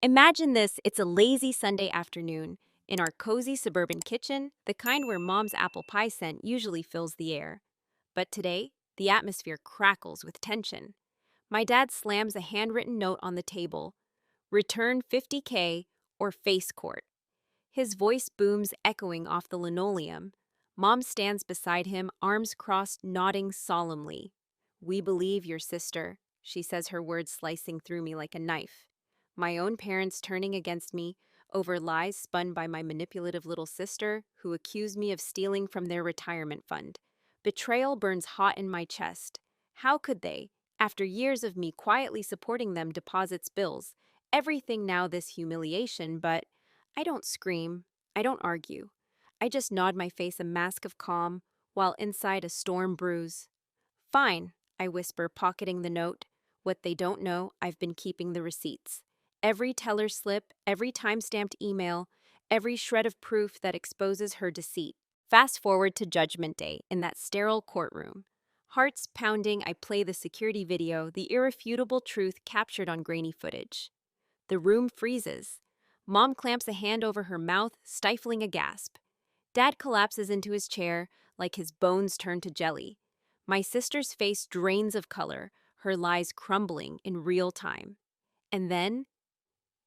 Imagine this, it's a lazy Sunday afternoon. In our cozy suburban kitchen, the kind where mom's apple pie scent usually fills the air. But today, the atmosphere crackles with tension. My dad slams a handwritten note on the table: return 50K or face court. His voice booms, echoing off the linoleum. Mom stands beside him, arms crossed, nodding solemnly. We believe your sister, she says, her words slicing through me like a knife. My own parents turning against me over lies spun by my manipulative little sister, who accused me of stealing from their retirement fund. Betrayal burns hot in my chest. How could they, after years of me quietly supporting them, deposits bills? Everything now this humiliation, but I don't scream. I don't argue. I just nod, my face a mask of calm, while inside a storm brews. Fine, I whisper, pocketing the note. What they don't know, I've been keeping the receipts. Every teller slip, every time-stamped email, every shred of proof that exposes her deceit. Fast forward to Judgment Day in that sterile courtroom. Hearts pounding, I play the security video, the irrefutable truth captured on grainy footage. The room freezes. Mom clamps a hand over her mouth, stifling a gasp. Dad collapses into his chair, like his bones turn to jelly. My sister's face drains of color, her lies crumbling in real time. And then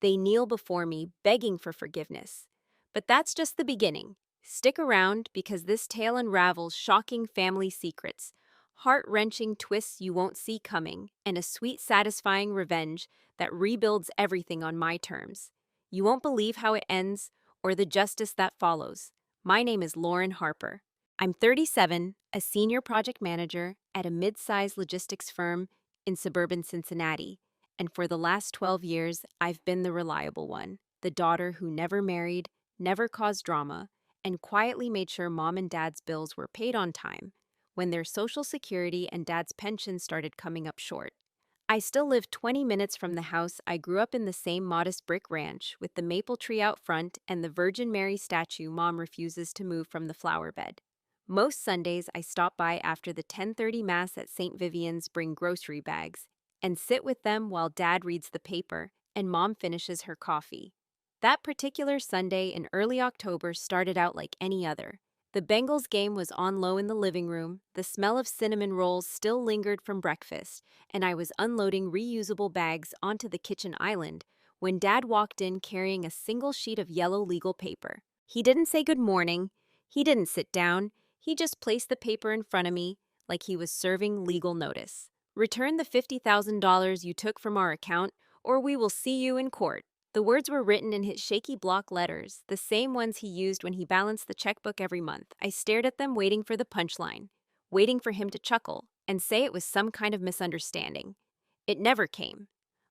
they kneel before me, begging for forgiveness. But that's just the beginning. Stick around, because this tale unravels shocking family secrets, heart-wrenching twists you won't see coming, and a sweet, satisfying revenge that rebuilds everything on my terms. You won't believe how it ends, or the justice that follows. My name is Lauren Harper. I'm 37, a senior project manager at a mid-sized logistics firm in suburban Cincinnati. And for the last 12 years, I've been the reliable one, the daughter who never married, never caused drama, and quietly made sure mom and dad's bills were paid on time when their social security and dad's pension started coming up short. I still live 20 minutes from the house I grew up in, the same modest brick ranch with the maple tree out front and the Virgin Mary statue mom refuses to move from the flower bed. Most Sundays, I stop by after the 10:30 Mass at St. Vivian's, bring grocery bags, and sit with them while Dad reads the paper and Mom finishes her coffee. That particular Sunday in early October started out like any other. The Bengals game was on low in the living room, the smell of cinnamon rolls still lingered from breakfast, and I was unloading reusable bags onto the kitchen island when Dad walked in carrying a single sheet of yellow legal paper. He didn't say good morning, he didn't sit down, he just placed the paper in front of me like he was serving legal notice. Return the $50,000 you took from our account, or we will see you in court. The words were written in his shaky block letters, the same ones he used when he balanced the checkbook every month. I stared at them, waiting for the punchline, waiting for him to chuckle and say it was some kind of misunderstanding. It never came.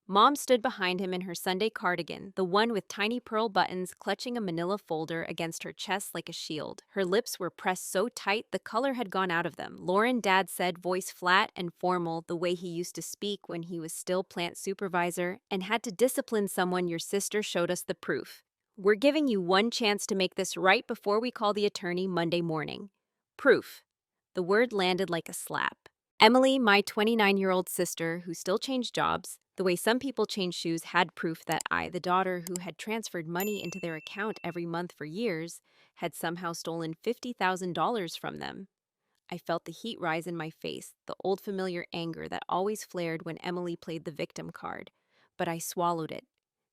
Mom stood behind him in her Sunday cardigan, the one with tiny pearl buttons, clutching a manila folder against her chest like a shield. Her lips were pressed so tight the color had gone out of them. Lauren, Dad said, voice flat and formal, the way he used to speak when he was still plant supervisor and had to discipline someone. Your sister showed us the proof. We're giving you one chance to make this right before we call the attorney Monday morning. Proof. The word landed like a slap. Emily, my 29-year-old sister, who still changed jobs, the way some people change shoes, had proof that I, the daughter who had transferred money into their account every month for years, had somehow stolen $50,000 from them. I felt the heat rise in my face, the old familiar anger that always flared when Emily played the victim card. But I swallowed it.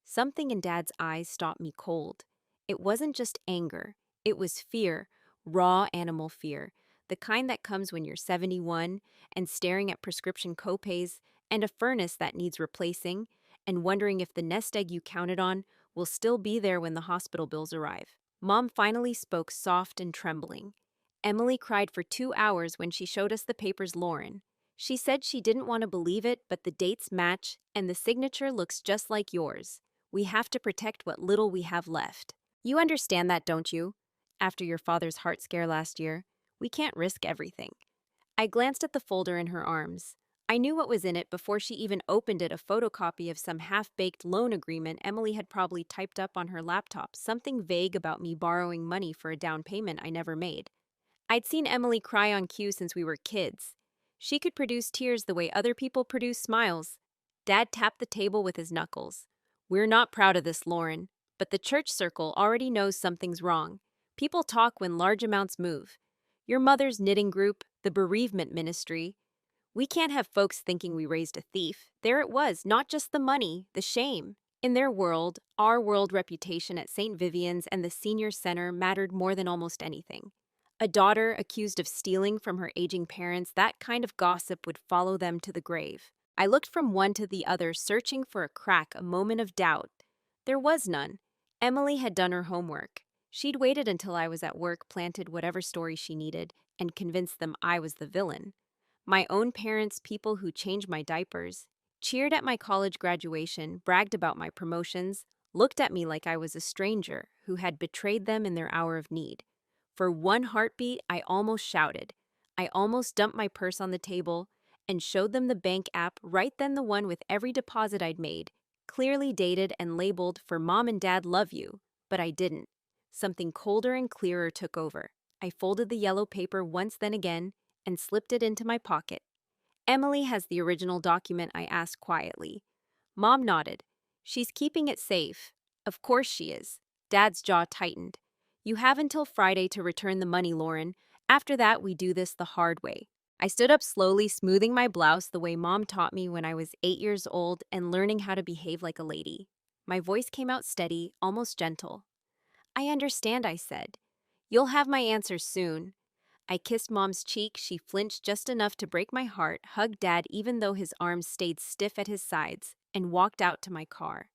Something in Dad's eyes stopped me cold. It wasn't just anger, it was fear, raw animal fear, the kind that comes when you're 71 and staring at prescription copays and a furnace that needs replacing and wondering if the nest egg you counted on will still be there when the hospital bills arrive. Mom finally spoke, soft and trembling. Emily cried for 2 hours when she showed us the papers, Lauren. She said she didn't want to believe it, but the dates match and the signature looks just like yours. We have to protect what little we have left. You understand that, don't you? After your father's heart scare last year, we can't risk everything. I glanced at the folder in her arms. I knew what was in it before she even opened it, a photocopy of some half-baked loan agreement Emily had probably typed up on her laptop, something vague about me borrowing money for a down payment I never made. I'd seen Emily cry on cue since we were kids. She could produce tears the way other people produce smiles. Dad tapped the table with his knuckles. We're not proud of this, Lauren, but the church circle already knows something's wrong. People talk when large amounts move. Your mother's knitting group, the bereavement ministry. We can't have folks thinking we raised a thief. There it was, not just the money, the shame. In their world, our world reputation at St. Vivian's and the senior center mattered more than almost anything. A daughter accused of stealing from her aging parents, that kind of gossip would follow them to the grave. I looked from one to the other, searching for a crack, a moment of doubt. There was none. Emily had done her homework. She'd waited until I was at work, planted whatever story she needed, and convinced them I was the villain. My own parents, people who changed my diapers, cheered at my college graduation, bragged about my promotions, looked at me like I was a stranger who had betrayed them in their hour of need. For one heartbeat, I almost shouted. I almost dumped my purse on the table and showed them the bank app, right then, the one with every deposit I'd made, clearly dated and labeled for Mom and Dad love you. But I didn't. Something colder and clearer took over. I folded the yellow paper once, then again, and slipped it into my pocket. Emily has the original document, I asked quietly. Mom nodded. She's keeping it safe. Of course she is. Dad's jaw tightened. You have until Friday to return the money, Lauren. After that, we do this the hard way. I stood up slowly, smoothing my blouse the way Mom taught me when I was 8 years old and learning how to behave like a lady. My voice came out steady, almost gentle. I understand, I said. You'll have my answers soon. I kissed Mom's cheek. She flinched just enough to break my heart, hugged Dad even though his arms stayed stiff at his sides, and walked out to my car.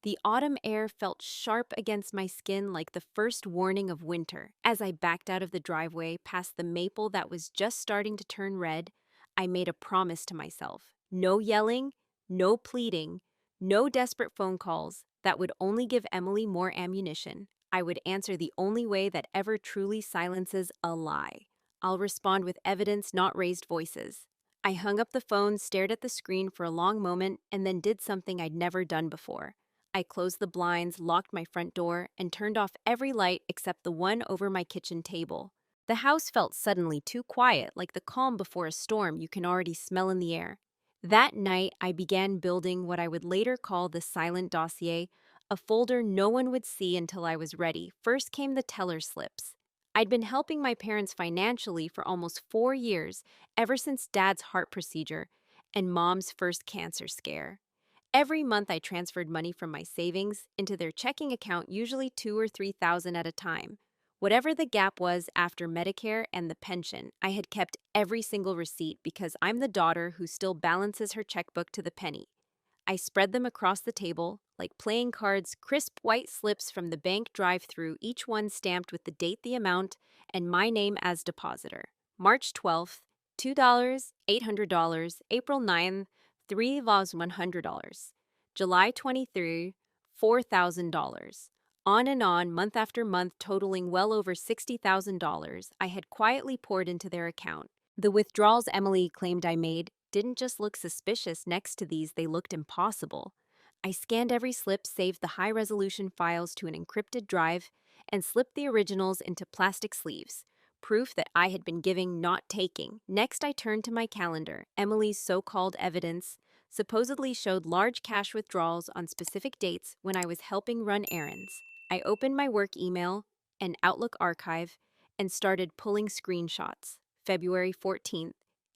The autumn air felt sharp against my skin like the first warning of winter. As I backed out of the driveway past the maple that was just starting to turn red, I made a promise to myself. No yelling, no pleading, no desperate phone calls that would only give Emily more ammunition. I would answer the only way that ever truly silences a lie. I'll respond with evidence, not raised voices. I hung up the phone, stared at the screen for a long moment, and then did something I'd never done before. I closed the blinds, locked my front door, and turned off every light except the one over my kitchen table. The house felt suddenly too quiet, like the calm before a storm you can already smell in the air. That night, I began building what I would later call the silent dossier, a folder no one would see until I was ready. First came the teller slips. I'd been helping my parents financially for almost 4 years, ever since Dad's heart procedure and Mom's first cancer scare. Every month I transferred money from my savings into their checking account, usually 2 or 3,000 at a time. Whatever the gap was after Medicare and the pension, I had kept every single receipt because I'm the daughter who still balances her checkbook to the penny. I spread them across the table, like playing cards, crisp white slips from the bank drive-through, each one stamped with the date, the amount, and my name as depositor. March 12th, $2, $800, April 9th, $3 was $100. July 23rd, $4,000. On and on, month after month, totaling well over $60,000, I had quietly poured into their account. The withdrawals Emily claimed I made didn't just look suspicious. Next to these, they looked impossible. I scanned every slip, saved the high-resolution files to an encrypted drive, and slipped the originals into plastic sleeves, proof that I had been giving, not taking. Next, I turned to my calendar. Emily's so-called evidence supposedly showed large cash withdrawals on specific dates when I was helping run errands. I opened my work email and Outlook archive and started pulling screenshots. February 14th,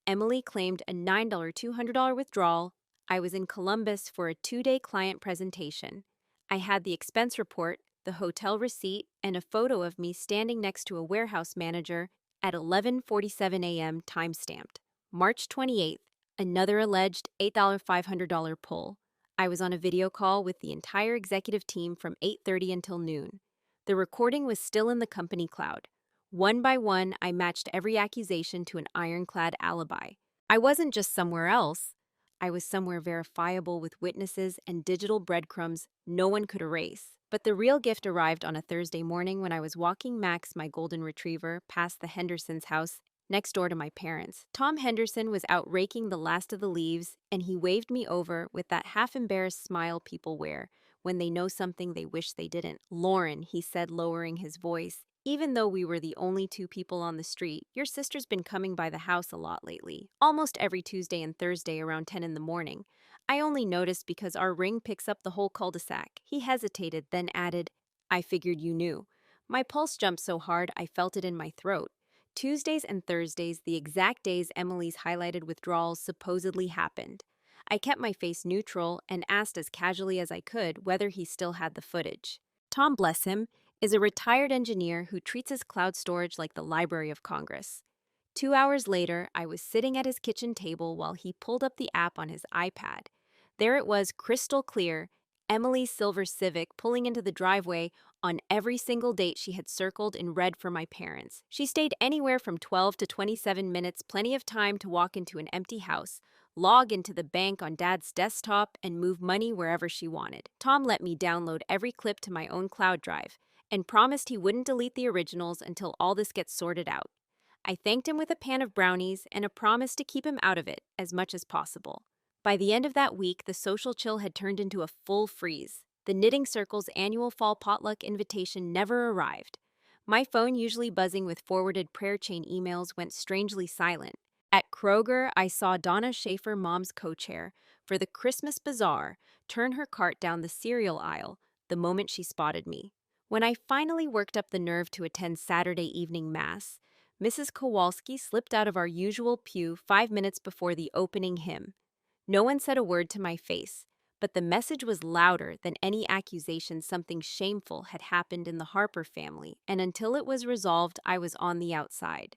Emily claimed a $9 $200 withdrawal. I was in Columbus for a 2-day client presentation. I had the expense report, the hotel receipt, and a photo of me standing next to a warehouse manager at 11:47 a.m. timestamped. March 28th, another alleged $8 $500 pull. I was on a video call with the entire executive team from 8:30 until noon. The recording was still in the company cloud. One by one, I matched every accusation to an ironclad alibi. I wasn't just somewhere else. I was somewhere verifiable with witnesses and digital breadcrumbs no one could erase. But the real gift arrived on a Thursday morning when I was walking Max, my golden retriever, past the Hendersons' house next door to my parents. Tom Henderson was out raking the last of the leaves, and he waved me over with that half-embarrassed smile people wear when they know something they wish they didn't. Lauren, he said, lowering his voice, Even though we were the only two people on the street, your sister's been coming by the house a lot lately, almost every Tuesday and Thursday around 10 in the morning. I only noticed because our ring picks up the whole cul-de-sac. He hesitated, then added, I figured you knew. My pulse jumped so hard I felt it in my throat. Tuesdays and Thursdays, the exact days Emily's highlighted withdrawals supposedly happened. I kept my face neutral and asked as casually as I could whether he still had the footage. Tom, bless him, is a retired engineer who treats his cloud storage like the Library of Congress. 2 hours later, I was sitting at his kitchen table while he pulled up the app on his iPad. There it was, crystal clear, Emily's silver Civic pulling into the driveway on every single date she had circled in red for my parents. She stayed anywhere from 12 to 27 minutes, plenty of time to walk into an empty house, log into the bank on Dad's desktop, and move money wherever she wanted. Tom let me download every clip to my own cloud drive and promised he wouldn't delete the originals until all this gets sorted out. I thanked him with a pan of brownies and a promise to keep him out of it as much as possible. By the end of that week, the social chill had turned into a full freeze. The Knitting Circle's annual fall potluck invitation never arrived. My phone, usually buzzing with forwarded prayer chain emails, went strangely silent. At Kroger, I saw Donna Schaefer, Mom's co-chair for the Christmas Bazaar, turn her cart down the cereal aisle the moment she spotted me. When I finally worked up the nerve to attend Saturday evening Mass, Mrs. Kowalski slipped out of our usual pew 5 minutes before the opening hymn. No one said a word to my face, but the message was louder than any accusation something shameful had happened in the Harper family, and until it was resolved, I was on the outside.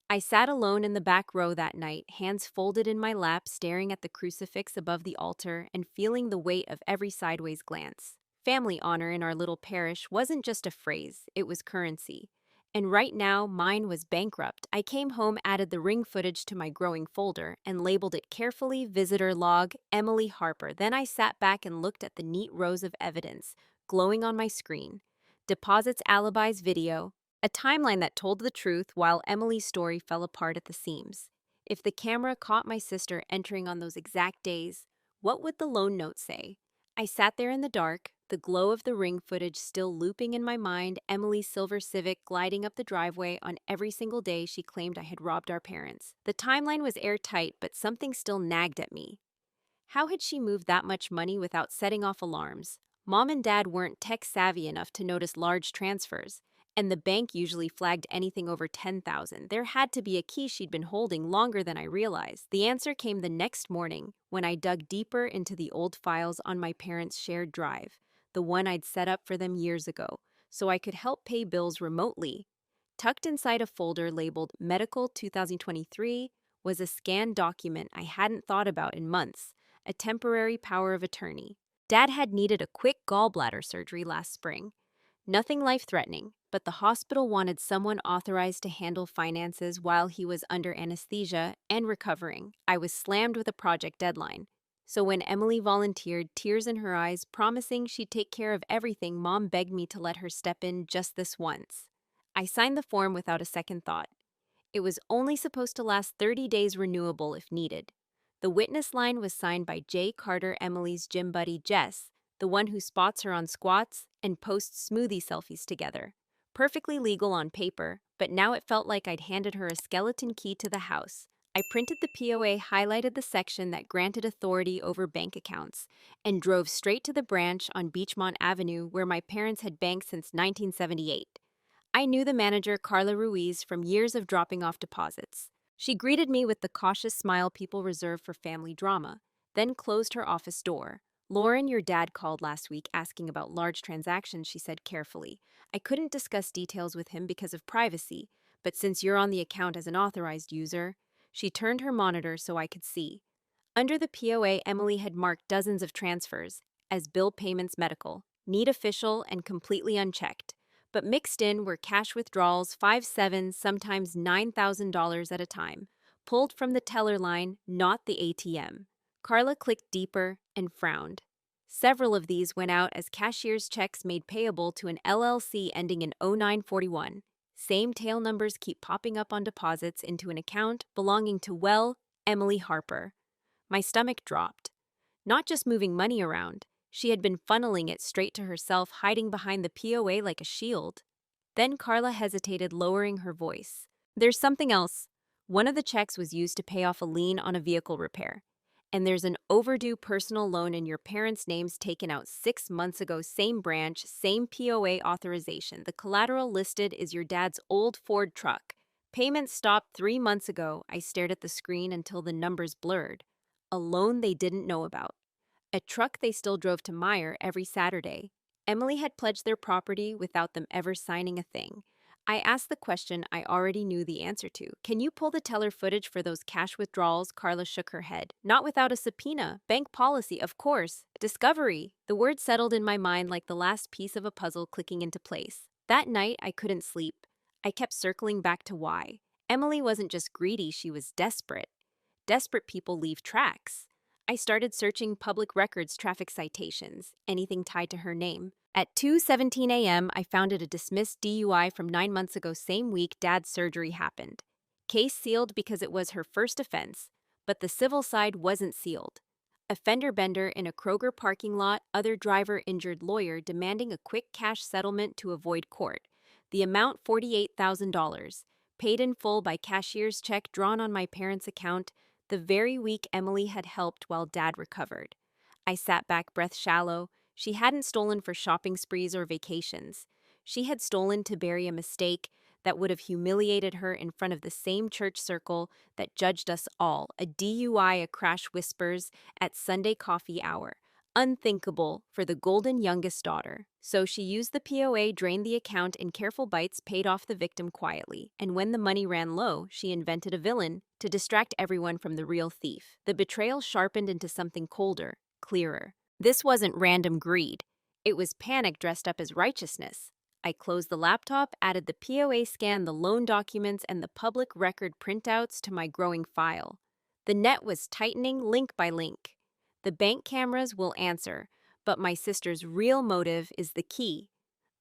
I sat alone in the back row that night, hands folded in my lap, staring at the crucifix above the altar and feeling the weight of every sideways glance. Family honor in our little parish wasn't just a phrase, it was currency. And right now, mine was bankrupt. I came home, added the ring footage to my growing folder, and labeled it carefully Visitor Log Emily Harper. Then I sat back and looked at the neat rows of evidence glowing on my screen. Deposits, alibis, video, a timeline that told the truth while Emily's story fell apart at the seams. If the camera caught my sister entering on those exact days, what would the loan note say? I sat there in the dark, the glow of the ring footage still looping in my mind, Emily's silver Civic gliding up the driveway on every single day she claimed I had robbed our parents. The timeline was airtight, but something still nagged at me. How had she moved that much money without setting off alarms? Mom and Dad weren't tech-savvy enough to notice large transfers, and the bank usually flagged anything over 10,000. There had to be a key she'd been holding longer than I realized. The answer came the next morning when I dug deeper into the old files on my parents' shared drive, the one I'd set up for them years ago, so I could help pay bills remotely. Tucked inside a folder labeled Medical 2023 was a scanned document I hadn't thought about in months, a temporary power of attorney. Dad had needed a quick gallbladder surgery last spring. Nothing life-threatening, but the hospital wanted someone authorized to handle finances while he was under anesthesia and recovering. I was slammed with a project deadline. So when Emily volunteered, tears in her eyes, promising she'd take care of everything, Mom begged me to let her step in just this once. I signed the form without a second thought. It was only supposed to last 30 days, renewable if needed. The witness line was signed by Jay Carter, Emily's gym buddy Jess, the one who spots her on squats and posts smoothie selfies together. Perfectly legal on paper, but now it felt like I'd handed her a skeleton key to the house. I printed the POA, highlighted the section that granted authority over bank accounts, and drove straight to the branch on Beachmont Avenue where my parents had banked since 1978. I knew the manager, Carla Ruiz, from years of dropping off deposits. She greeted me with the cautious smile people reserve for family drama, then closed her office door. Lauren, your dad called last week asking about large transactions, she said carefully. I couldn't discuss details with him because of privacy, but since you're on the account as an authorized user, she turned her monitor so I could see. Under the POA, Emily had marked dozens of transfers as bill payments medical, need official and completely unchecked. But mixed in were cash withdrawals, 5, 7, sometimes $9,000 at a time, pulled from the teller line, not the ATM. Carla clicked deeper and frowned. Several of these went out as cashier's checks made payable to an LLC ending in 0941. Same tail numbers keep popping up on deposits into an account belonging to, well, Emily Harper. My stomach dropped. Not just moving money around, she had been funneling it straight to herself, hiding behind the POA like a shield. Then Carla hesitated, lowering her voice. There's something else. One of the checks was used to pay off a lien on a vehicle repair. And there's an overdue personal loan in your parents' names taken out 6 months ago, same branch, same POA authorization. The collateral listed is your dad's old Ford truck. Payment stopped 3 months ago. I stared at the screen until the numbers blurred. A loan they didn't know about. A truck they still drove to Meyer every Saturday. Emily had pledged their property without them ever signing a thing. I asked the question I already knew the answer to. Can you pull the teller footage for those cash withdrawals? Carla shook her head. Not without a subpoena. Bank policy, of course. Discovery. The word settled in my mind like the last piece of a puzzle clicking into place. That night, I couldn't sleep. I kept circling back to why. Emily wasn't just greedy, she was desperate. Desperate people leave tracks. I started searching public records, traffic citations, anything tied to her name. At 2:17 a.m., I found a dismissed DUI from 9 months ago, same week Dad's surgery happened. Case sealed because it was her first offense, but the civil side wasn't sealed. A fender bender in a Kroger parking lot, other driver injured, lawyer demanding a quick cash settlement to avoid court. The amount $48,000, paid in full by cashier's check drawn on my parents' account the very week Emily had helped while Dad recovered. I sat back, breath shallow. She hadn't stolen for shopping sprees or vacations. She had stolen to bury a mistake that would have humiliated her in front of the same church circle that judged us all. A DUI, a crash whispers at Sunday coffee hour. Unthinkable for the golden youngest daughter. So she used the POA, drained the account in careful bites, paid off the victim quietly. And when the money ran low, she invented a villain to distract everyone from the real thief. The betrayal sharpened into something colder, clearer. This wasn't random greed. It was panic dressed up as righteousness. I closed the laptop, added the POA scan, the loan documents, and the public record printouts to my growing file. The net was tightening link by link. The bank cameras will answer, but my sister's real motive is the key.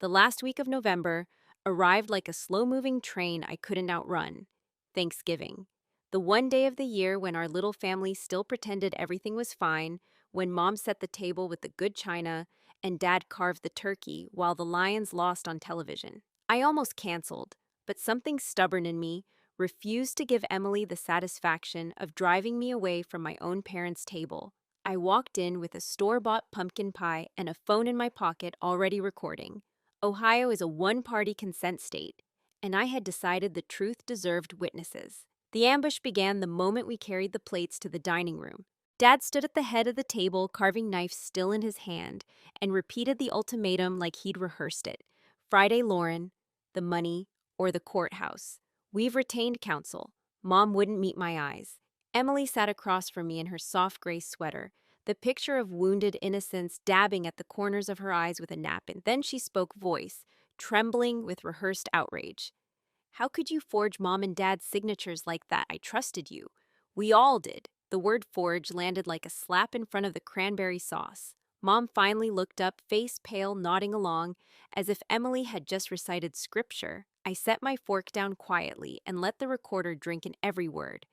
The last week of November arrived like a slow-moving train I couldn't outrun. Thanksgiving. The one day of the year when our little family still pretended everything was fine, when Mom set the table with the good china and Dad carved the turkey while the Lions lost on television. I almost canceled, but something stubborn in me refused to give Emily the satisfaction of driving me away from my own parents' table. I walked in with a store-bought pumpkin pie and a phone in my pocket already recording. Ohio is a one-party consent state, and I had decided the truth deserved witnesses. The ambush began the moment we carried the plates to the dining room. Dad stood at the head of the table, carving knife still in his hand, and repeated the ultimatum like he'd rehearsed it. Friday, Lauren, the money, or the courthouse. We've retained counsel. Mom wouldn't meet my eyes. Emily sat across from me in her soft gray sweater, the picture of wounded innocence dabbing at the corners of her eyes with a napkin. Then she spoke, voice trembling with rehearsed outrage. How could you forge Mom and Dad's signatures like that? I trusted you. We all did. The word forge landed like a slap in front of the cranberry sauce. Mom finally looked up, face pale, nodding along, as if Emily had just recited scripture. I set my fork down quietly and let the recorder drink in every word.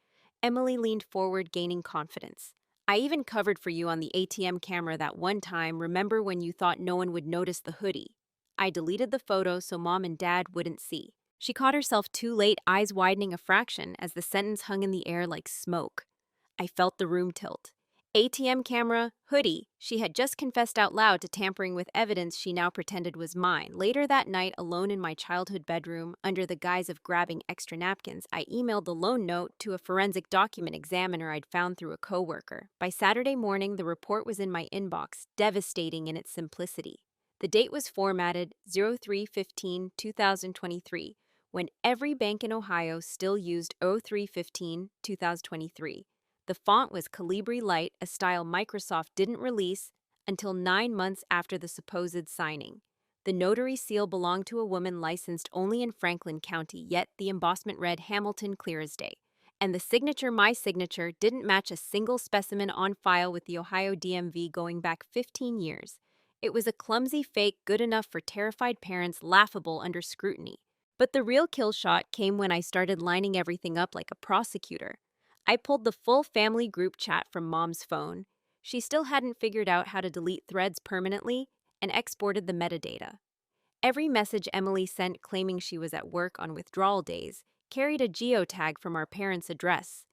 Emily leaned forward, gaining confidence. I even covered for you on the ATM camera that one time. Remember when you thought no one would notice the hoodie? I deleted the photo so Mom and Dad wouldn't see. She caught herself too late, eyes widening a fraction as the sentence hung in the air like smoke. I felt the room tilt. ATM camera, hoodie. She had just confessed out loud to tampering with evidence she now pretended was mine. Later that night, alone in my childhood bedroom, under the guise of grabbing extra napkins, I emailed the loan note to a forensic document examiner I'd found through a coworker. By Saturday morning, the report was in my inbox, devastating in its simplicity. The date was formatted 03/15/2023, when every bank in Ohio still used 03/15/2023. The font was Calibri Light, a style Microsoft didn't release until 9 months after the supposed signing. The notary seal belonged to a woman licensed only in Franklin County, yet the embossment read Hamilton clear as day. And the signature, my signature, didn't match a single specimen on file with the Ohio DMV going back 15 years. It was a clumsy fake good enough for terrified parents, laughable under scrutiny. But the real kill shot came when I started lining everything up like a prosecutor. I pulled the full family group chat from Mom's phone. She still hadn't figured out how to delete threads permanently and exported the metadata. Every message Emily sent claiming she was at work on withdrawal days carried a geotag from our parents' address.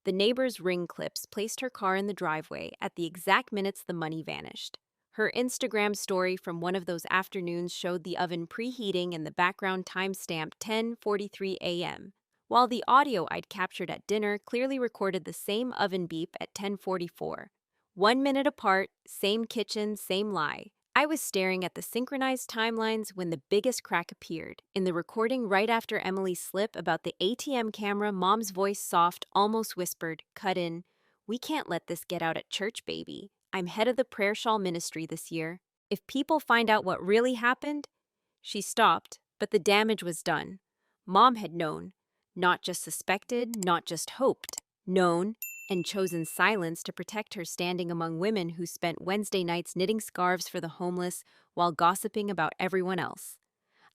The neighbor's ring clips placed her car in the driveway at the exact minutes the money vanished. Her Instagram story from one of those afternoons showed the oven preheating and the background timestamp 10:43 a.m., while the audio I'd captured at dinner clearly recorded the same oven beep at 10:44. 1 minute apart, same kitchen, same lie. I was staring at the synchronized timelines when the biggest crack appeared. In the recording right after Emily's slip about the ATM camera, Mom's voice, soft, almost whispered, cut in, "We can't let this get out at church, baby. I'm head of the prayer shawl ministry this year. If people find out what really happened..." She stopped, but the damage was done. Mom had known. Not just suspected, not just hoped. Known and chosen silence to protect her, standing among women who spent Wednesday nights knitting scarves for the homeless while gossiping about everyone else.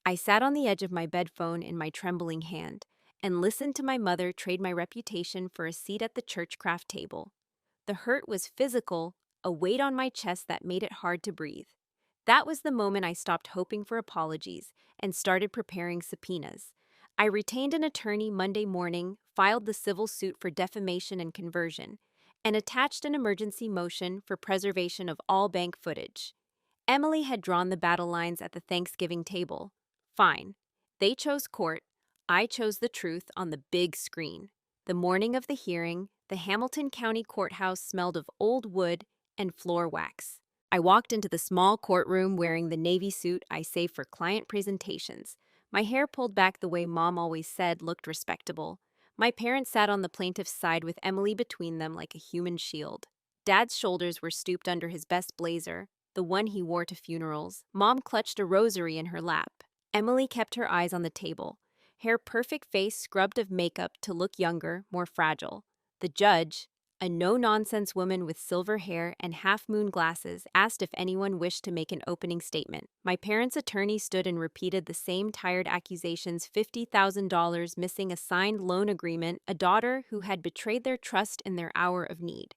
I sat on the edge of my bed, phone in my trembling hand, and listened to my mother trade my reputation for a seat at the church craft table. The hurt was physical, a weight on my chest that made it hard to breathe. That was the moment I stopped hoping for apologies and started preparing subpoenas. I retained an attorney Monday morning, filed the civil suit for defamation and conversion, and attached an emergency motion for preservation of all bank footage. Emily had drawn the battle lines at the Thanksgiving table. Fine. They chose court. I chose the truth on the big screen. The morning of the hearing, the Hamilton County Courthouse smelled of old wood and floor wax. I walked into the small courtroom wearing the navy suit I saved for client presentations. My hair pulled back the way Mom always said looked respectable. My parents sat on the plaintiff's side with Emily between them like a human shield. Dad's shoulders were stooped under his best blazer, the one he wore to funerals. Mom clutched a rosary in her lap. Emily kept her eyes on the table, hair perfect, face scrubbed of makeup to look younger, more fragile. The judge, a no-nonsense woman with silver hair and half-moon glasses, asked if anyone wished to make an opening statement. My parents' attorney stood and repeated the same tired accusations: $50,000 missing, a signed loan agreement, a daughter who had betrayed their trust in their hour of need.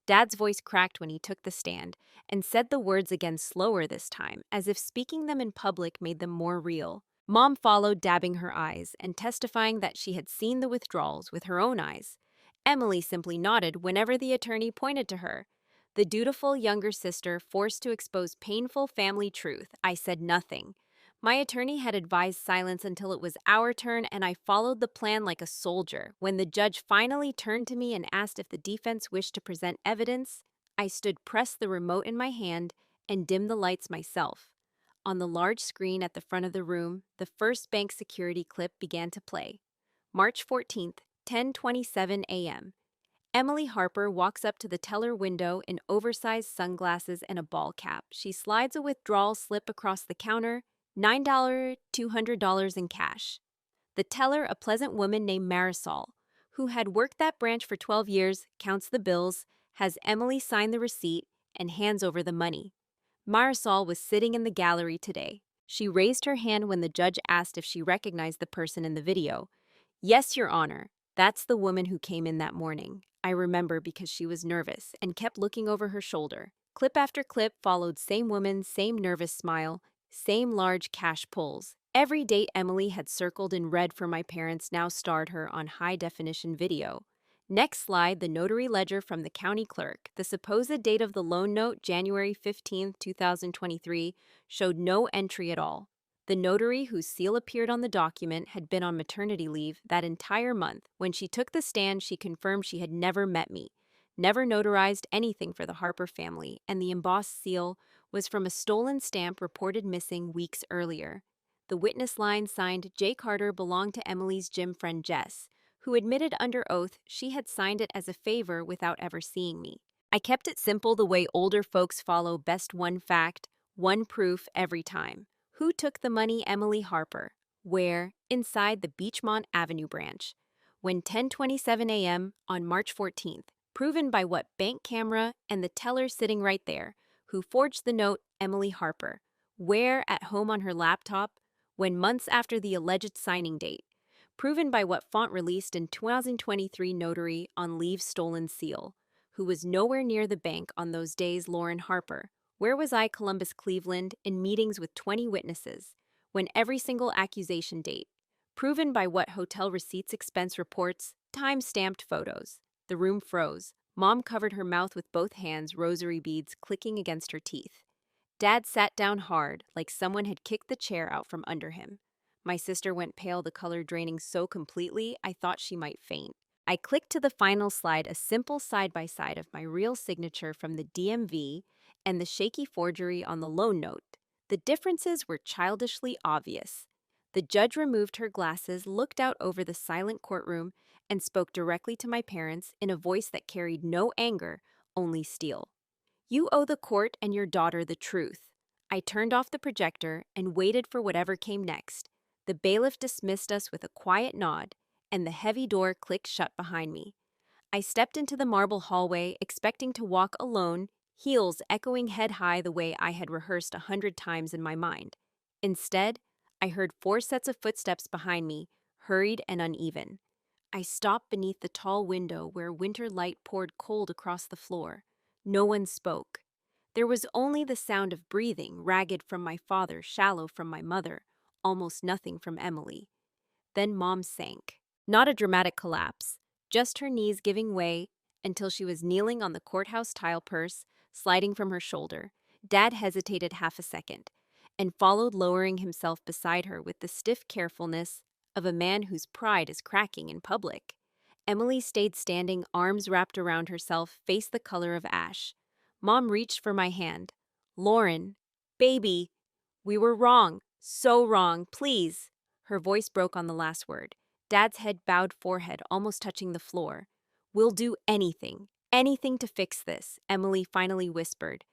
Dad's voice cracked when he took the stand and said the words again, slower this time, as if speaking them in public made them more real. Mom followed, dabbing her eyes and testifying that she had seen the withdrawals with her own eyes. Emily simply nodded whenever the attorney pointed to her. The dutiful younger sister forced to expose painful family truth. I said nothing. My attorney had advised silence until it was our turn, and I followed the plan like a soldier. When the judge finally turned to me and asked if the defense wished to present evidence, I stood, pressed the remote in my hand, and dimmed the lights myself. On the large screen at the front of the room, the first bank security clip began to play. March 14th, 10:27 a.m. Emily Harper walks up to the teller window in oversized sunglasses and a ball cap. She slides a withdrawal slip across the counter, $9, $200 in cash. The teller, a pleasant woman named Marisol, who had worked that branch for 12 years, counts the bills, has Emily sign the receipt, and hands over the money. Marisol was sitting in the gallery today. She raised her hand when the judge asked if she recognized the person in the video. "Yes, Your Honor. That's the woman who came in that morning. I remember because she was nervous and kept looking over her shoulder." Clip after clip followed, same woman, same nervous smile, same large cash pulls. Every date Emily had circled in red for my parents now starred her on high-definition video. Next slide, the notary ledger from the county clerk. The supposed date of the loan note, January 15, 2023, showed no entry at all. The notary whose seal appeared on the document had been on maternity leave that entire month. When she took the stand, she confirmed she had never met me, never notarized anything for the Harper family, and the embossed seal was from a stolen stamp reported missing weeks earlier. The witness line signed J. Carter belonged to Emily's gym friend Jess, who admitted under oath she had signed it as a favor without ever seeing me. I kept it simple, the way older folks follow: best one fact, one proof every time. Who took the money? Emily Harper. Where? Inside the Beachmont Avenue branch. When? 10:27 a.m. on March 14th. Proven by what? Bank camera and the teller sitting right there. Who forged the note? Emily Harper. Where? At home on her laptop. When? Months after the alleged signing date. Proven by what font? Released in 2023 notary on leave stolen seal. Who was nowhere near the bank on those days? Lauren Harper. Where was I? Columbus, Cleveland, in meetings with 20 witnesses. when every single accusation date, proven by what hotel receipts, expense reports, time-stamped photos. The room froze. Mom covered her mouth with both hands, rosary beads clicking against her teeth. Dad sat down hard, like someone had kicked the chair out from under him. My sister went pale, the color draining so completely I thought she might faint. I clicked to the final slide, a simple side-by-side of my real signature from the DMV and the shaky forgery on the loan note. The differences were childishly obvious. The judge removed her glasses, looked out over the silent courtroom, and spoke directly to my parents in a voice that carried no anger, only steel. You owe the court and your daughter the truth. I turned off the projector and waited for whatever came next. The bailiff dismissed us with a quiet nod, and the heavy door clicked shut behind me. I stepped into the marble hallway, expecting to walk alone, heels echoing head high the way I had rehearsed 100 times in my mind. Instead, I heard 4 sets of footsteps behind me, hurried and uneven. I stopped beneath the tall window where winter light poured cold across the floor. No one spoke. There was only the sound of breathing, ragged from my father, shallow from my mother, almost nothing from Emily. Then Mom sank. Not a dramatic collapse, just her knees giving way until she was kneeling on the courthouse tile, purse sliding from her shoulder. Dad hesitated half a second and followed, lowering himself beside her with the stiff carefulness of a man whose pride is cracking in public. Emily stayed standing, arms wrapped around herself, face the color of ash. Mom reached for my hand. Lauren, baby, we were wrong, so wrong, please. Her voice broke on the last word. Dad's head bowed, forehead almost touching the floor. We'll do anything, anything to fix this, Emily finally whispered.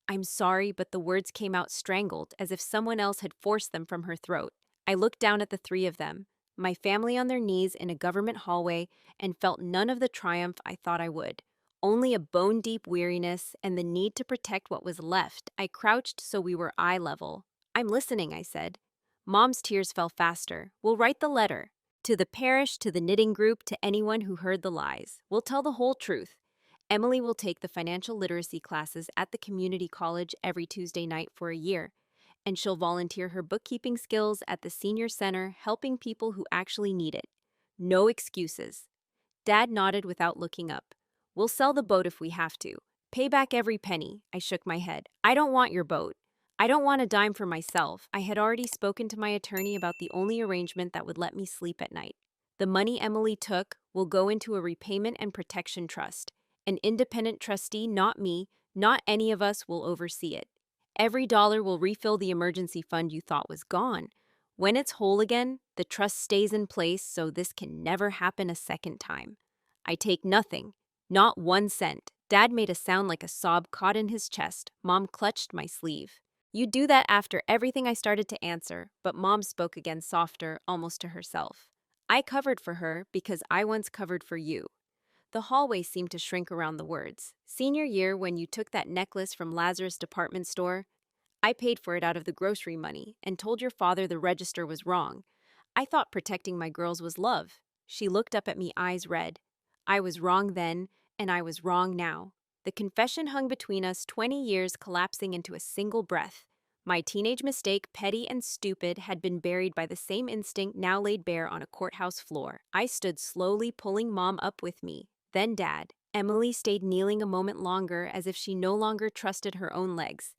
I'm sorry, but the words came out strangled, as if someone else had forced them from her throat. I looked down at the 3 of them, my family on their knees in a government hallway, and felt none of the triumph I thought I would. Only a bone-deep weariness and the need to protect what was left. I crouched so we were eye level. I'm listening, I said. Mom's tears fell faster. We'll write the letter. To the parish, to the knitting group, to anyone who heard the lies. We'll tell the whole truth. Emily will take the financial literacy classes at the community college every Tuesday night for a year, and she'll volunteer her bookkeeping skills at the senior center, helping people who actually need it. No excuses. Dad nodded without looking up. We'll sell the boat if we have to. Pay back every penny. I shook my head. I don't want your boat. I don't want a dime for myself. I had already spoken to my attorney about the only arrangement that would let me sleep at night. The money Emily took will go into a repayment and protection trust. An independent trustee, not me, not any of us, will oversee it. Every dollar will refill the emergency fund you thought was gone. When it's whole again, the trust stays in place so this can never happen a second time. I take nothing, not 1 cent. Dad made a sound like a sob caught in his chest. Mom clutched my sleeve. You do that after everything. I started to answer, but Mom spoke again, softer, almost to herself. I covered for her because I once covered for you. The hallway seemed to shrink around the words. Senior year, when you took that necklace from Lazarus department store, I paid for it out of the grocery money and told your father the register was wrong. I thought protecting my girls was love. She looked up at me, eyes red. I was wrong then, and I was wrong now. The confession hung between us, 20 years collapsing into a single breath. My teenage mistake, petty and stupid, had been buried by the same instinct now laid bare on a courthouse floor. I stood slowly, pulling Mom up with me. Then Dad. Emily stayed kneeling a moment longer, as if she no longer trusted her own legs.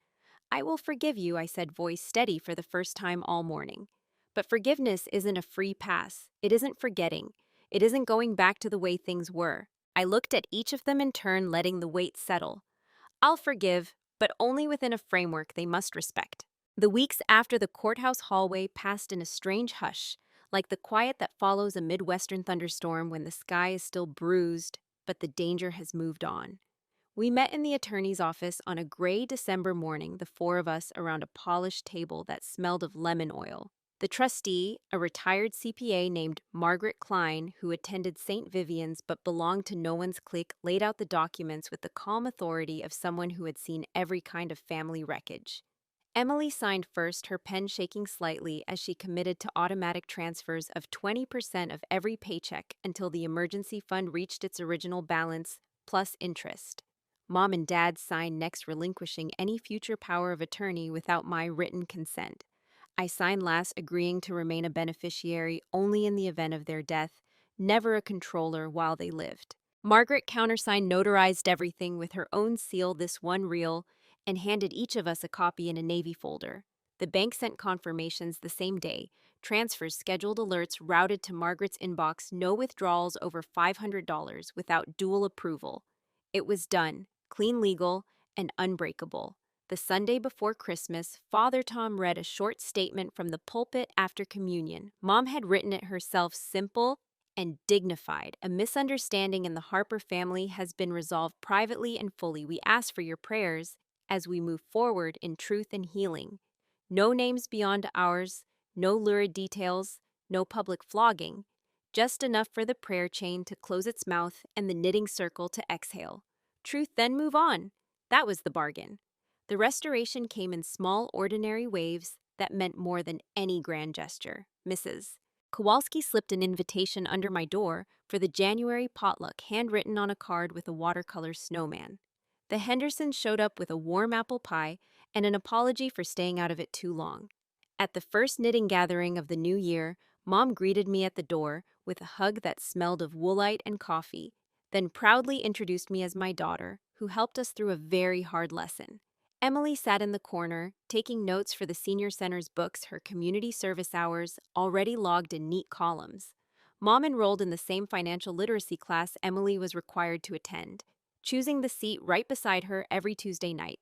I will forgive you, I said, voice steady for the first time all morning. But forgiveness isn't a free pass. It isn't forgetting. It isn't going back to the way things were. I looked at each of them in turn, letting the weight settle. I'll forgive, but only within a framework they must respect. The weeks after the courthouse hallway passed in a strange hush, like the quiet that follows a Midwestern thunderstorm when the sky is still bruised, but the danger has moved on. We met in the attorney's office on a gray December morning, the 4 of us around a polished table that smelled of lemon oil. The trustee, a retired CPA named Margaret Klein, who attended St. Vivian's but belonged to no one's clique, laid out the documents with the calm authority of someone who had seen every kind of family wreckage. Emily signed first, her pen shaking slightly as she committed to automatic transfers of 20% of every paycheck until the emergency fund reached its original balance, plus interest. Mom and Dad signed next, relinquishing any future power of attorney without my written consent. I signed last agreeing to remain a beneficiary only in the event of their death, never a controller while they lived. Margaret countersigned notarized everything with her own seal this one reel and handed each of us a copy in a Navy folder. The bank sent confirmations the same day, transfers scheduled, alerts routed to Margaret's inbox, no withdrawals over $500 without dual approval. It was done, clean, legal, and unbreakable. The Sunday before Christmas, Father Tom read a short statement from the pulpit after communion. Mom had written it herself, simple and dignified. A misunderstanding in the Harper family has been resolved privately and fully. We ask for your prayers as we move forward in truth and healing. No names beyond ours, no lurid details, no public flogging, just enough for the prayer chain to close its mouth and the knitting circle to exhale. Truth, then move on. That was the bargain. The restoration came in small, ordinary waves that meant more than any grand gesture. Mrs. Kowalski slipped an invitation under my door for the January potluck, handwritten on a card with a watercolor snowman. The Hendersons showed up with a warm apple pie and an apology for staying out of it too long. At the first knitting gathering of the new year, Mom greeted me at the door with a hug that smelled of woolite and coffee, then proudly introduced me as my daughter, who helped us through a very hard lesson. Emily sat in the corner, taking notes for the Senior Center's books, her community service hours already logged in neat columns. Mom enrolled in the same financial literacy class Emily was required to attend, choosing the seat right beside her every Tuesday night.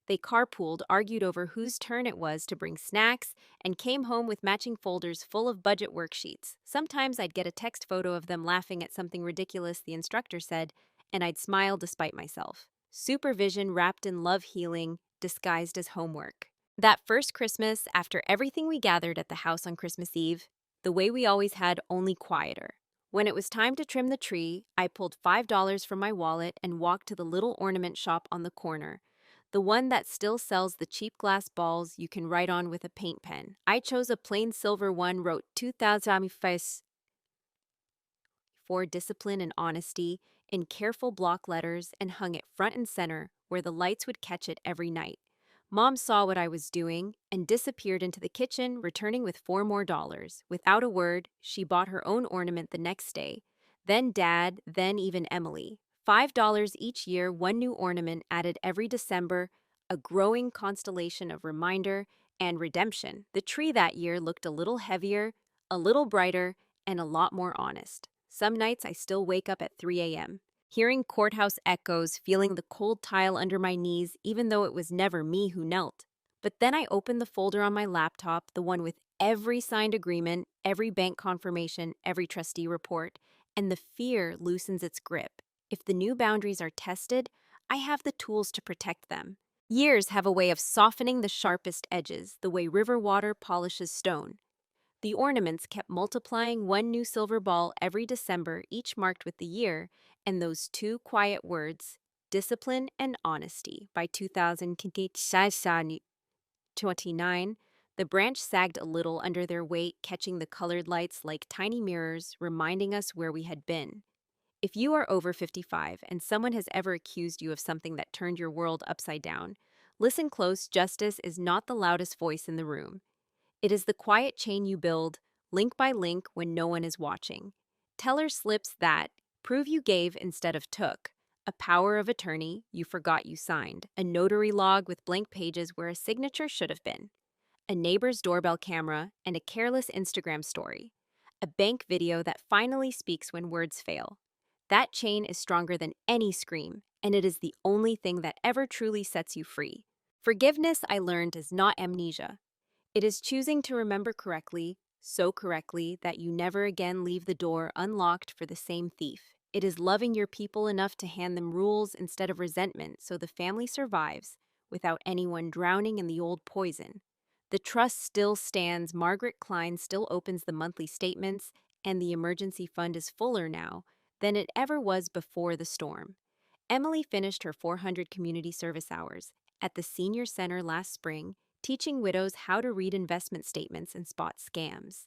They carpooled, argued over whose turn it was to bring snacks, and came home with matching folders full of budget worksheets. Sometimes I'd get a text photo of them laughing at something ridiculous the instructor said, and I'd smile despite myself. Supervision wrapped in love healing, disguised as homework. That first Christmas, after everything, we gathered at the house on Christmas Eve, the way we always had, only quieter. When it was time to trim the tree, I pulled $5 from my wallet and walked to the little ornament shop on the corner, the one that still sells the cheap glass balls you can write on with a paint pen. I chose a plain silver one, wrote 2005 for discipline and honesty in careful block letters, and hung it front and center where the lights would catch it every night. Mom saw what I was doing and disappeared into the kitchen, returning with $4 more. Without a word, she bought her own ornament the next day. Then Dad, then even Emily. $5 each year, one new ornament added every December, a growing constellation of reminder and redemption. The tree that year looked a little heavier, a little brighter, and a lot more honest. Some nights I still wake up at 3 a.m., hearing courthouse echoes, feeling the cold tile under my knees, even though it was never me who knelt. But then I open the folder on my laptop, the one with every signed agreement, every bank confirmation, every trustee report, and the fear loosens its grip. If the new boundaries are tested, I have the tools to protect them. Years have a way of softening the sharpest edges, the way river water polishes stone. The ornaments kept multiplying, one new silver ball every December, each marked with the year, and those two quiet words, discipline and honesty. By 2029, the branch sagged a little under their weight, catching the colored lights like tiny mirrors, reminding us where we had been. If you are over 55 and someone has ever accused you of something that turned your world upside down, listen close. Justice is not the loudest voice in the room. It is the quiet chain you build, link by link, when no one is watching. Teller slips that prove you gave instead of took. A power of attorney you forgot you signed. A notary log with blank pages where a signature should have been. A neighbor's doorbell camera and a careless Instagram story. A bank video that finally speaks when words fail. That chain is stronger than any scream, and it is the only thing that ever truly sets you free. Forgiveness, I learned, is not amnesia. It is choosing to remember correctly, so correctly that you never again leave the door unlocked for the same thief. It is loving your people enough to hand them rules instead of resentment so the family survives without anyone drowning in the old poison. The trust still stands, Margaret Klein still opens the monthly statements, and the emergency fund is fuller now than it ever was before the storm. Emily finished her 400 community service hours at the Senior Center last spring, teaching widows how to read investment statements and spot scams.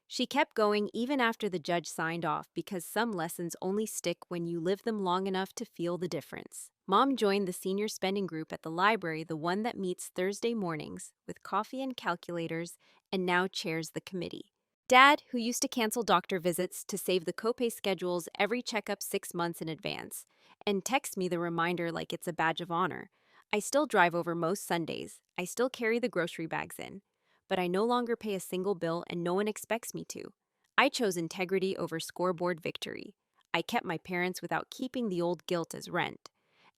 She kept going even after the judge signed off because some lessons only stick when you live them long enough to feel the difference. Mom joined the senior spending group at the library, the one that meets Thursday mornings with coffee and calculators and now chairs the committee. Dad, who used to cancel doctor visits to save the copay schedules every checkup 6 months in advance, and texts me the reminder like it's a badge of honor. I still drive over most Sundays. I still carry the grocery bags in. But I no longer pay a single bill and no one expects me to. I chose integrity over scoreboard victory. I kept my parents without keeping the old guilt as rent.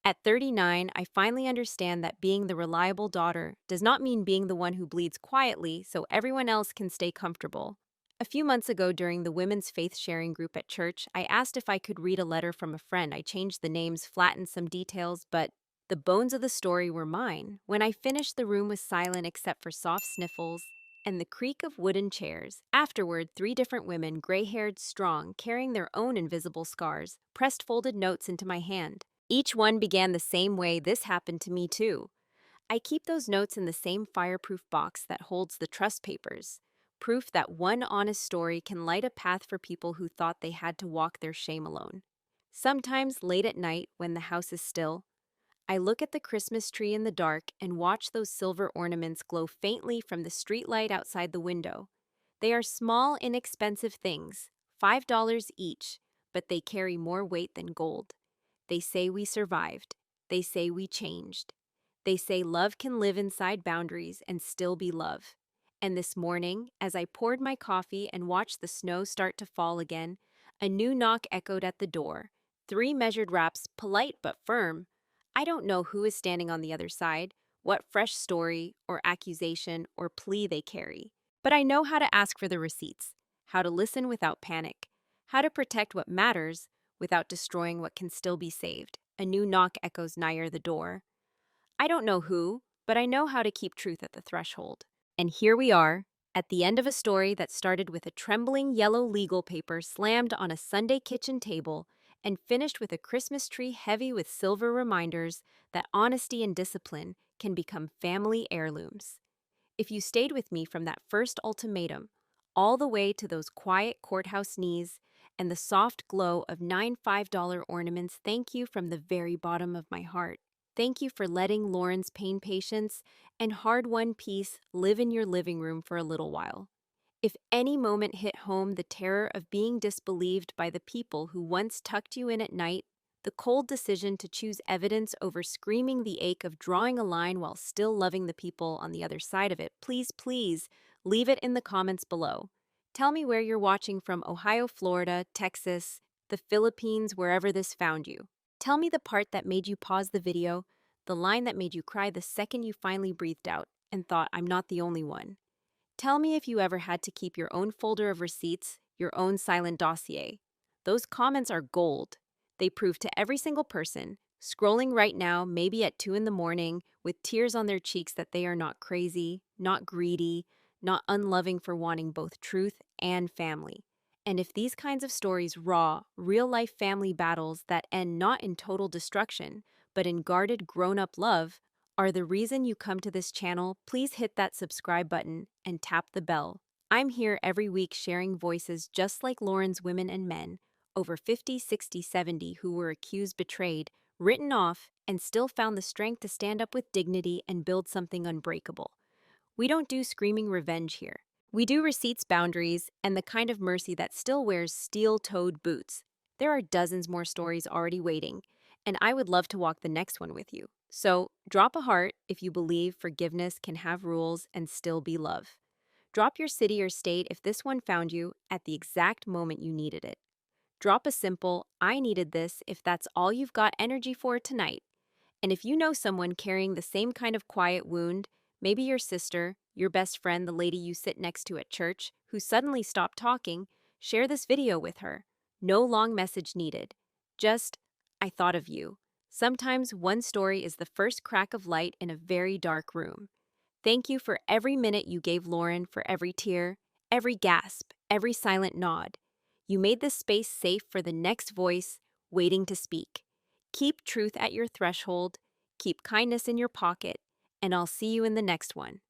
At 39, I finally understand that being the reliable daughter does not mean being the one who bleeds quietly so everyone else can stay comfortable. A few months ago, during the women's faith sharing group at church, I asked if I could read a letter from a friend. I changed the names, flattened some details, but the bones of the story were mine. When I finished, the room was silent except for soft sniffles and the creak of wooden chairs. Afterward, 3 different women, gray-haired, strong, carrying their own invisible scars, pressed folded notes into my hand. Each one began the same way: "This happened to me too." I keep those notes in the same fireproof box that holds the trust papers. Proof that one honest story can light a path for people who thought they had to walk their shame alone. Sometimes, late at night, when the house is still, I look at the Christmas tree in the dark and watch those silver ornaments glow faintly from the streetlight outside the window. They are small, inexpensive things, $5 each, but they carry more weight than gold. They say we survived. They say we changed. They say love can live inside boundaries and still be love. And this morning, as I poured my coffee and watched the snow start to fall again, a new knock echoed at the door. 3 measured raps, polite but firm. I don't know who is standing on the other side, what fresh story or accusation or plea they carry. But I know how to ask for the receipts, how to listen without panic, how to protect what matters without destroying what can still be saved. A new knock echoes nigher the door. I don't know who, but I know how to keep truth at the threshold. And here we are, at the end of a story that started with a trembling yellow legal paper slammed on a Sunday kitchen table and finished with a Christmas tree heavy with silver reminders that honesty and discipline can become family heirlooms. If you stayed with me from that first ultimatum, all the way to those quiet courthouse knees and the soft glow of 9 $5 ornaments, thank you from the very bottom of my heart. Thank you for letting Lauren's pain, patience, and hard-won peace live in your living room for a little while. If any moment hit home the terror of being disbelieved by the people who once tucked you in at night, the cold decision to choose evidence over screaming the ache of drawing a line while still loving the people on the other side of it, please, leave it in the comments below. Tell me where you're watching from: Ohio, Florida, Texas, the Philippines, wherever this found you. Tell me the part that made you pause the video, the line that made you cry the second you finally breathed out and thought, I'm not the only one. Tell me if you ever had to keep your own folder of receipts, your own silent dossier. Those comments are gold. They prove to every single person, scrolling right now, maybe at 2 in the morning, with tears on their cheeks, that they are not crazy, not greedy, not unloving for wanting both truth and family. And if these kinds of stories, raw, real-life family battles that end not in total destruction, but in guarded, grown-up love, are the reason you come to this channel, please hit that subscribe button and tap the bell. I'm here every week sharing voices just like Lauren's women and men, over 50, 60, 70, who were accused, betrayed, written off, and still found the strength to stand up with dignity and build something unbreakable. We don't do screaming revenge here. We do receipts, boundaries, and the kind of mercy that still wears steel-toed boots. There are dozens more stories already waiting, and I would love to walk the next one with you. So, drop a heart if you believe forgiveness can have rules and still be love. Drop your city or state if this one found you at the exact moment you needed it. Drop a simple, I needed this, if that's all you've got energy for tonight. And if you know someone carrying the same kind of quiet wound, maybe your sister, your best friend, the lady you sit next to at church, who suddenly stopped talking, share this video with her. No long message needed. Just, I thought of you. Sometimes one story is the first crack of light in a very dark room. Thank you for every minute you gave Lauren, for every tear, every gasp, every silent nod. You made this space safe for the next voice waiting to speak. Keep truth at your threshold, keep kindness in your pocket, and I'll see you in the next one.